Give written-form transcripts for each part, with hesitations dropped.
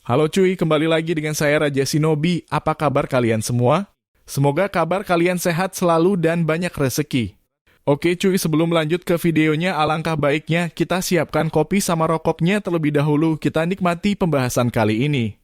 Halo cuy, kembali lagi dengan saya Raja Shinobi. Apa kabar kalian semua? Semoga kabar kalian sehat selalu dan banyak rezeki. Oke cuy, sebelum lanjut ke videonya, alangkah baiknya kita siapkan kopi sama rokoknya terlebih dahulu. Kita nikmati pembahasan kali ini.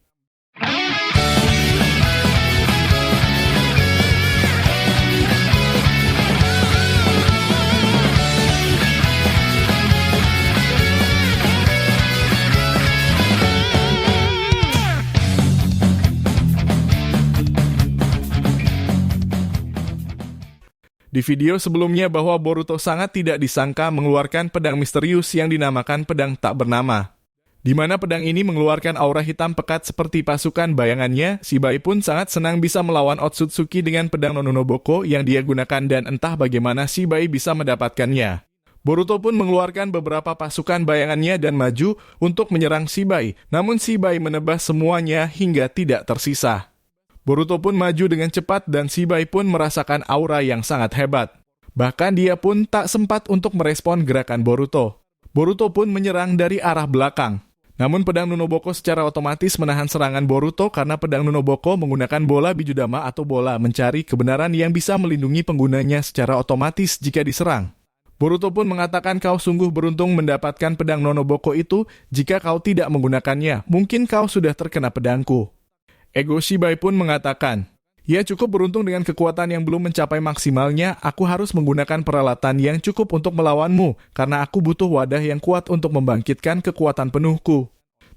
Di video sebelumnya bahwa Boruto sangat tidak disangka mengeluarkan pedang misterius yang dinamakan pedang tak bernama. Di mana pedang ini mengeluarkan aura hitam pekat seperti pasukan bayangannya, Shibai pun sangat senang bisa melawan Otsutsuki dengan pedang Nononoboko yang dia gunakan dan entah bagaimana Shibai bisa mendapatkannya. Boruto pun mengeluarkan beberapa pasukan bayangannya dan maju untuk menyerang Shibai, namun Shibai menebas semuanya hingga tidak tersisa. Boruto pun maju dengan cepat dan Shibai pun merasakan aura yang sangat hebat. Bahkan dia pun tak sempat untuk merespon gerakan Boruto. Boruto pun menyerang dari arah belakang. Namun pedang Nonoboko secara otomatis menahan serangan Boruto karena pedang Nonoboko menggunakan bola Bijudama atau bola mencari kebenaran yang bisa melindungi penggunanya secara otomatis jika diserang. Boruto pun mengatakan kau sungguh beruntung mendapatkan pedang Nonoboko itu, jika kau tidak menggunakannya, mungkin kau sudah terkena pedangku. Ego Shibai pun mengatakan, ia cukup beruntung dengan kekuatan yang belum mencapai maksimalnya, aku harus menggunakan peralatan yang cukup untuk melawanmu, karena aku butuh wadah yang kuat untuk membangkitkan kekuatan penuhku.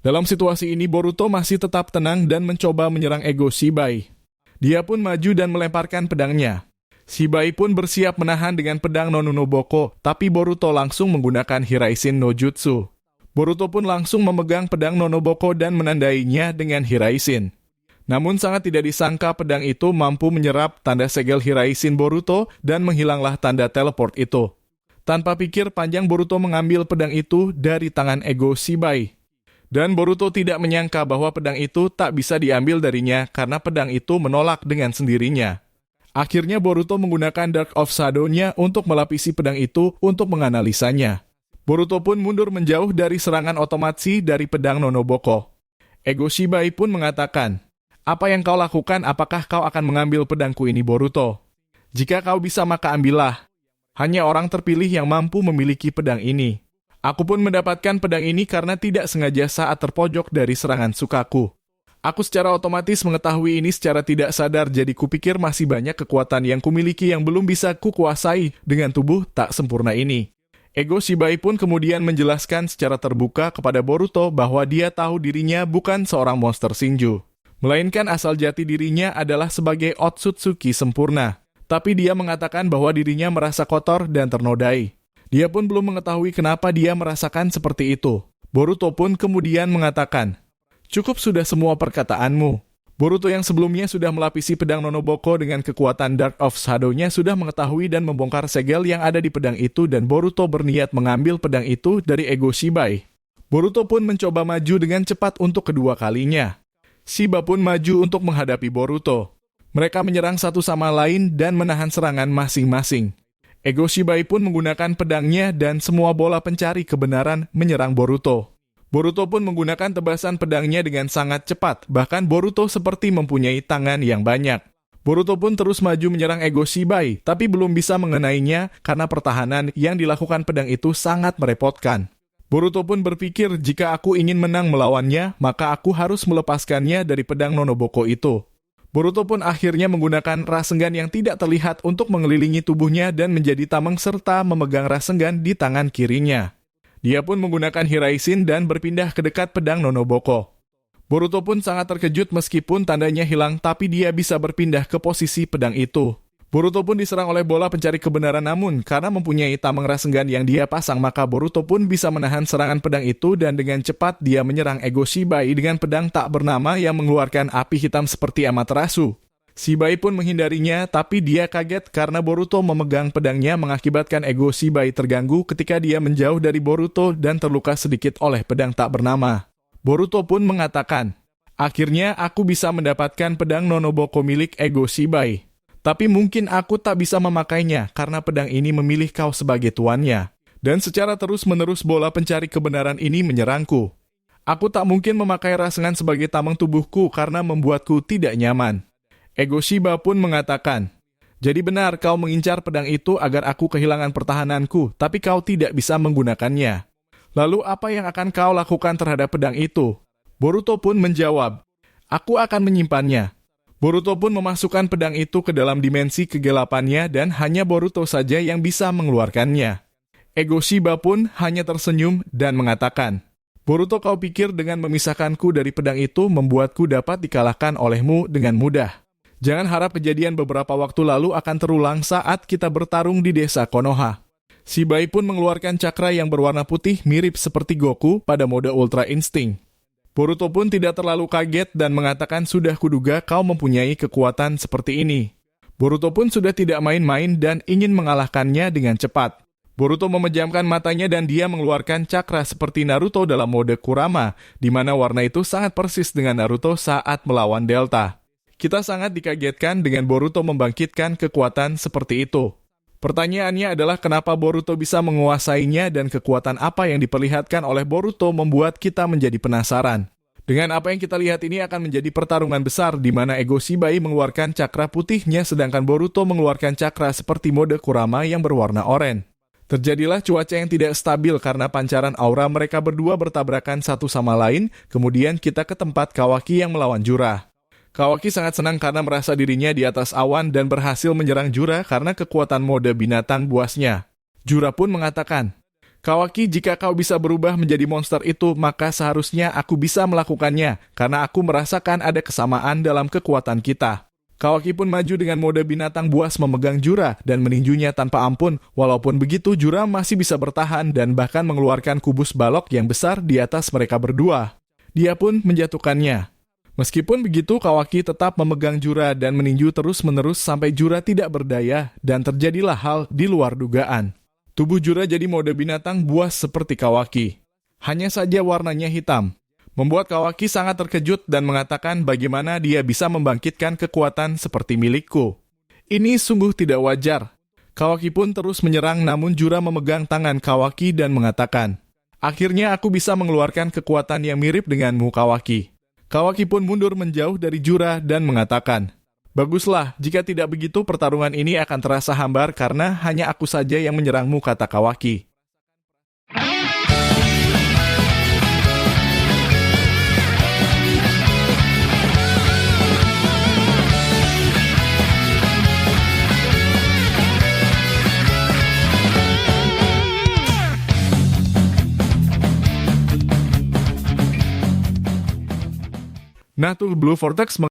Dalam situasi ini Boruto masih tetap tenang dan mencoba menyerang Ego Shibai. Dia pun maju dan melemparkan pedangnya. Shibai pun bersiap menahan dengan pedang Nononoboko, tapi Boruto langsung menggunakan Hiraishin no Jutsu. Boruto pun langsung memegang pedang Nonoboko dan menandainya dengan Hiraishin. Namun sangat tidak disangka pedang itu mampu menyerap tanda segel Hiraishin Boruto dan menghilanglah tanda teleport itu. Tanpa pikir panjang Boruto mengambil pedang itu dari tangan Ego Shibai. Dan Boruto tidak menyangka bahwa pedang itu tak bisa diambil darinya karena pedang itu menolak dengan sendirinya. Akhirnya Boruto menggunakan Dark of Shadow-nya untuk melapisi pedang itu untuk menganalisanya. Boruto pun mundur menjauh dari serangan otomatis dari pedang Nonoboko. Ego Shibai pun mengatakan, apa yang kau lakukan, apakah kau akan mengambil pedangku ini Boruto? Jika kau bisa maka ambillah. Hanya orang terpilih yang mampu memiliki pedang ini. Aku pun mendapatkan pedang ini karena tidak sengaja saat terpojok dari serangan Sukaku. Aku secara otomatis mengetahui ini secara tidak sadar, jadi kupikir masih banyak kekuatan yang kumiliki yang belum bisa kukuasai dengan tubuh tak sempurna ini. Ego Shibai pun kemudian menjelaskan secara terbuka kepada Boruto bahwa dia tahu dirinya bukan seorang monster Shinju, melainkan asal jati dirinya adalah sebagai Otsutsuki sempurna. Tapi dia mengatakan bahwa dirinya merasa kotor dan ternodai. Dia pun belum mengetahui kenapa dia merasakan seperti itu. Boruto pun kemudian mengatakan, cukup sudah semua perkataanmu. Boruto yang sebelumnya sudah melapisi pedang Nonoboko dengan kekuatan Dark of Shadow-nya sudah mengetahui dan membongkar segel yang ada di pedang itu dan Boruto berniat mengambil pedang itu dari Ego Shibai. Boruto pun mencoba maju dengan cepat untuk kedua kalinya. Shiba pun maju untuk menghadapi Boruto. Mereka menyerang satu sama lain dan menahan serangan masing-masing. Ego Shibai pun menggunakan pedangnya dan semua bola pencari kebenaran menyerang Boruto. Boruto pun menggunakan tebasan pedangnya dengan sangat cepat, bahkan Boruto seperti mempunyai tangan yang banyak. Boruto pun terus maju menyerang Ego Shibai, tapi belum bisa mengenainya karena pertahanan yang dilakukan pedang itu sangat merepotkan. Boruto pun berpikir jika aku ingin menang melawannya, maka aku harus melepaskannya dari pedang Nonoboko itu. Boruto pun akhirnya menggunakan Rasengan yang tidak terlihat untuk mengelilingi tubuhnya dan menjadi tameng serta memegang Rasengan di tangan kirinya. Dia pun menggunakan Hiraishin dan berpindah ke dekat pedang Nonoboko. Boruto pun sangat terkejut meskipun tandanya hilang, tapi dia bisa berpindah ke posisi pedang itu. Boruto pun diserang oleh bola pencari kebenaran, namun karena mempunyai tameng Rasengan yang dia pasang, maka Boruto pun bisa menahan serangan pedang itu dan dengan cepat dia menyerang Ego Shibai dengan pedang tak bernama yang mengeluarkan api hitam seperti Amaterasu. Shibai pun menghindarinya, tapi dia kaget karena Boruto memegang pedangnya mengakibatkan Ego Shibai terganggu ketika dia menjauh dari Boruto dan terluka sedikit oleh pedang tak bernama. Boruto pun mengatakan, akhirnya aku bisa mendapatkan pedang Nonoboko milik Ego Shibai. Tapi mungkin aku tak bisa memakainya karena pedang ini memilih kau sebagai tuannya. Dan secara terus-menerus bola pencari kebenaran ini menyerangku. Aku tak mungkin memakai Rasengan sebagai tameng tubuhku karena membuatku tidak nyaman. Ego Shiba pun mengatakan, jadi benar kau mengincar pedang itu agar aku kehilangan pertahananku, tapi kau tidak bisa menggunakannya. Lalu apa yang akan kau lakukan terhadap pedang itu? Boruto pun menjawab, aku akan menyimpannya. Boruto pun memasukkan pedang itu ke dalam dimensi kegelapannya dan hanya Boruto saja yang bisa mengeluarkannya. Ego Shiba pun hanya tersenyum dan mengatakan, Boruto, kau pikir dengan memisahkanku dari pedang itu membuatku dapat dikalahkan olehmu dengan mudah. Jangan harap kejadian beberapa waktu lalu akan terulang saat kita bertarung di desa Konoha. Shibai pun mengeluarkan cakra yang berwarna putih mirip seperti Goku pada mode Ultra Instinct. Boruto pun tidak terlalu kaget dan mengatakan sudah kuduga kau mempunyai kekuatan seperti ini. Boruto pun sudah tidak main-main dan ingin mengalahkannya dengan cepat. Boruto memejamkan matanya dan dia mengeluarkan cakra seperti Naruto dalam mode Kurama, di mana warna itu sangat persis dengan Naruto saat melawan Delta. Kita sangat dikagetkan dengan Boruto membangkitkan kekuatan seperti itu. Pertanyaannya adalah kenapa Boruto bisa menguasainya dan kekuatan apa yang diperlihatkan oleh Boruto membuat kita menjadi penasaran. Dengan apa yang kita lihat ini akan menjadi pertarungan besar di mana Ego Shibai mengeluarkan cakra putihnya sedangkan Boruto mengeluarkan cakra seperti mode Kurama yang berwarna oranye. Terjadilah cuaca yang tidak stabil karena pancaran aura mereka berdua bertabrakan satu sama lain, kemudian kita ke tempat Kawaki yang melawan Jura. Kawaki sangat senang karena merasa dirinya di atas awan dan berhasil menyerang Jura karena kekuatan mode binatang buasnya. Jura pun mengatakan, Kawaki, jika kau bisa berubah menjadi monster itu, maka seharusnya aku bisa melakukannya, karena aku merasakan ada kesamaan dalam kekuatan kita. Kawaki pun maju dengan mode binatang buas memegang Jura dan meninjunya tanpa ampun, walaupun begitu Jura masih bisa bertahan dan bahkan mengeluarkan kubus balok yang besar di atas mereka berdua. Dia pun menjatuhkannya. Meskipun begitu, Kawaki tetap memegang Jura dan meninju terus-menerus sampai Jura tidak berdaya dan terjadilah hal di luar dugaan. Tubuh Jura jadi mode binatang buas seperti Kawaki. Hanya saja warnanya hitam. Membuat Kawaki sangat terkejut dan mengatakan bagaimana dia bisa membangkitkan kekuatan seperti milikku. Ini sungguh tidak wajar. Kawaki pun terus menyerang namun Jura memegang tangan Kawaki dan mengatakan, akhirnya aku bisa mengeluarkan kekuatan yang mirip denganmu, Kawaki. Kawaki pun mundur menjauh dari Jura dan mengatakan, baguslah, jika tidak begitu pertarungan ini akan terasa hambar karena hanya aku saja yang menyerangmu, kata Kawaki. Nah tuh Blue Vortex